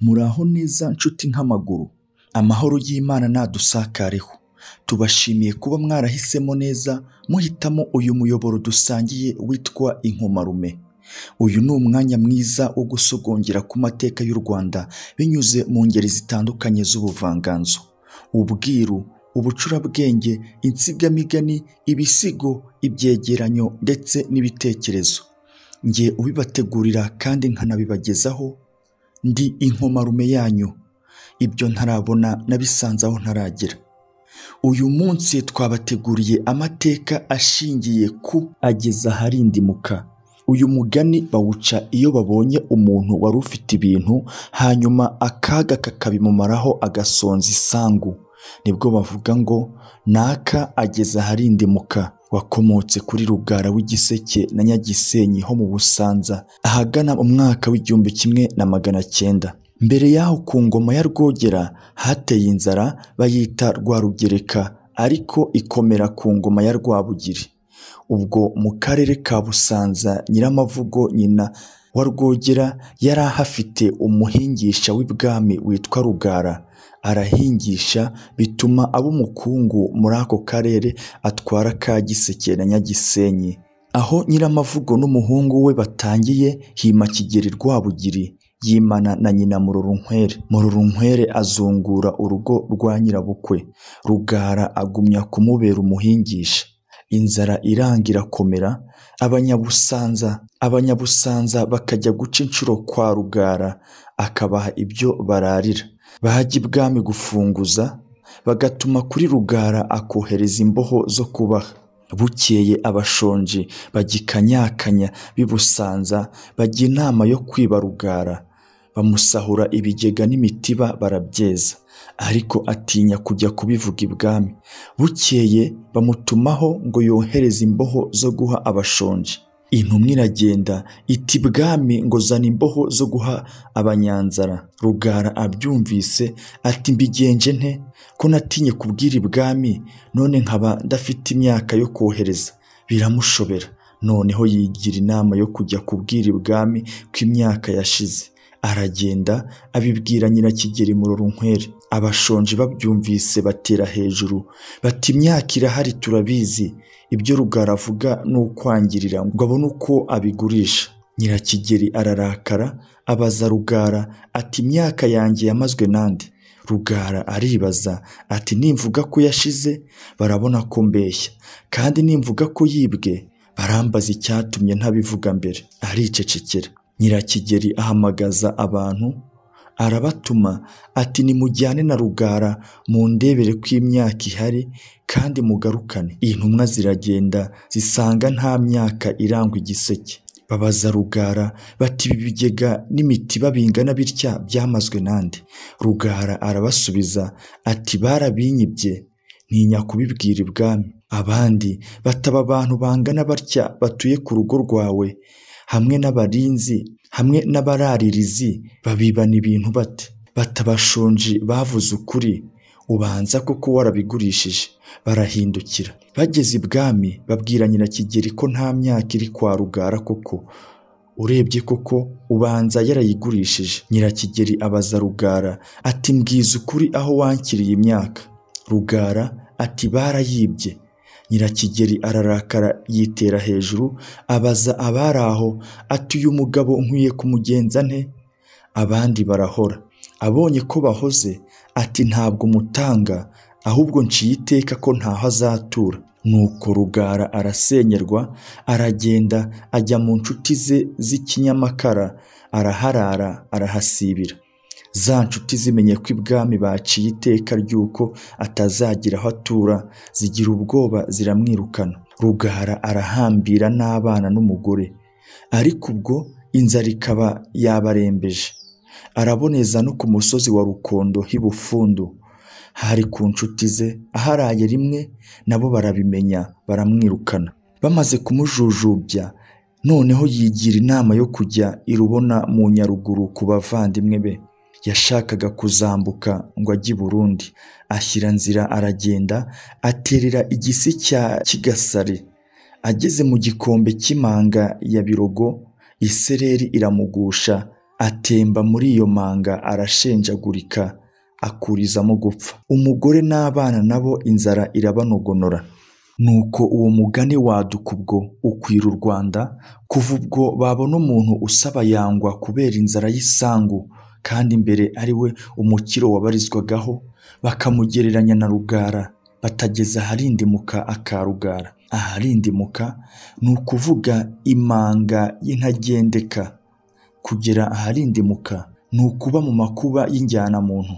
Muraho neza nshuti nk'amaguru, amahoro y'Imana nadusakareho. Tubashimiye kuba mwarahisemo neza muhitamo uyu muyoboro dusangiye witwa Inkomarume. Uyu ni umwanya mwiza wo gusogongera ku mateka y'u Rwanda binyuze mu ngeri zitandukanye z'ubuvanganzo, ubwiru, ubucurabwenge, insigamigani, ibisigo, ibyegeranyo ndetse n'ibitekerezo. Njye ubibategurira kandi nkanabibagezaho ndi Inkomarume yanyu. Ibyo ntarabona nabisanze aho ntaragera. Uyu munsi twabateguriye amateka ashingiye ku ageza aharindimuka. Uyu mugani bawuca iyo babonye umuntu wari ufite ibintu hanyuma akaga kakabimumaraho agasonza isangu. Nibwo bavuga ngo naka ageza aharindimuka. Wakomotse kuri Rugara w'Igiseke na Nyagisenyi ho mu Busanza ahagana mu mwaka w'1900. Mbere yaho ku ngoma ya Rwogera hateye inzara bayita Rwarugereka, ariko ikomera ku ngoma ya Rwabugiri. Ubwo mu karere ka Busanza Nyiramavugo nyina wa Rwogera yari ahafite umuhingisha w'ibwami witwa Rugara. Arahingisha bituma aba umukungu muri ako karere atwara ka Giseke na Nyagisenyi. Aho Nyiramavugo n'umuhungu we batangiye hima Kigeli Rwabugiri yimana na nyina Murorunkwere. Murorunkwere azungura urugo rwa nyirabukwe. Rugara agumya kumubera umuhingisha. Inzara irangira komera, abanyabusanza bakajya guca inshuro kwa Rugara akabaha ibyo bararira. Bajya ibwami gufunguza bagatuma kuri Rugara akohereza imboho zo kubaha. Bukeye abashonji bagikanyakanya bibusanza bajya inama yo kwiba Rugara. Bamusahura ibigega n'imitiba barabyeza, ariko atinya kujya kubivuga ibwami. Bukeye bamutumaho ngo yohereze imboho zo guha abashonji. Intumwa iragenda iti ibwami ngo zana imboho zo guha abanyanzara. Rugara abyumvise ati mbigenje nte ko natinye kubwira ibwami, none nkaba ndafite imyaka yo kohereza. Biramushobera, noneho yigira inama yo kujya kubwira ibwami ko imyaka yashize. Aragenda abibwira Nyirakigeli Murorunkwere. Abashonji babyumvise batera hejuru bati imyaka irahari turabizi, ibyo Rugara avuga ni ukwangirira ngo abone uko abigurisha. Nyirakigeli ararakara abaza Rugara ati imyaka yanjye yamazwe nande? Rugara aribaza ati nimvuga ko yashize barabona ko mbeshya, kandi nimvuga ko yibwe barambaza icyatumye ntabivuga mbere. Aricecekera. Nyirakigeli ahamagaza abantu arabatuma ati nimujyane na Rugara mundebere ko imyaka ihari kandi mugarukane. Intumwa ziragenda zisanga nta myaka irangwa Igiseke. Babaza Rugara bati ibi bigega n'imitiba bingana bitya byamazwe nande? Rugara arabasubiza ati barabinyibye ntinya kubibwira ibwami. Abandi bataba abantu bangana batya batuye ku rugo rwawe hamwe n'abarinzi hamwe n'abararirizi babibana ibintu bate? Batabashonji bavuze ukuri, ubanza koko warabigurishije. Barahindukira bageze ibwami babwira Nyirakigeli ko nta myaka iri kwa Rugara koko. Urebye koko ubanza yarayigurishije. Nyirakigeli abaza Rugara ati mbwiza ukuri aho wankiriye imyaka. Rugara ati barayibye. Nyirakigeli ararakara yitera hejuru abaza abari aho ati uyu mugabo nkwiye kumugenza nte? Abandi barahora. Abonye ko bahoze ati ntabwo mutanga, ahubwo nciye iteka ko ntaho azatura. Nuko Rugara arasenyerwa aragenda ajya mu nshuti ze z'Ikinyamakara araharara arahasibira. Za nshuti zimenye ko ibwami baciye iteka ry'uko atazagira aho atura zigira ubwoba ziramwirukana. Rugara arahambira n'abana n'umugore, ariko ubwo inzara ikaba yabarembeje. Araboneza no ku musozi wa Rukondo h'ibufundu hari ku nshuti ze. Aharaye rimwe nabo barabimenya baramwirukana. Bamaze kumujujubya noneho yigira inama yo kujya i Rubona mu Nyaruguru ku bavandimwe be. Yashakaga kuzambuka ngo ajye i Burundi. Ashyira nzira aragenda aterera igisi cya Kigasari. Ageze mu gikombe cy'imanga ya Birogo isereri iramugusha atemba muri iyo manga arashenjagurika akurizamo gupfa. Umugore n'abana nabo inzara irabanogonora. Nuko uwo mugani waduka ubwo ukwira u Rwanda, kuva ubwo babona umuntu usaba yangwa kubera inzara y'isangu kandi mbere ari we umukiro wabarizwagaho, bakamugereranya na Rugara batageza aharindimuka aka Rugara. Aharindimuka ni ukuvuga imanga y'intagendeka. Kugera aharindimuka ni ukuba mu makuba y'injyanamuntu.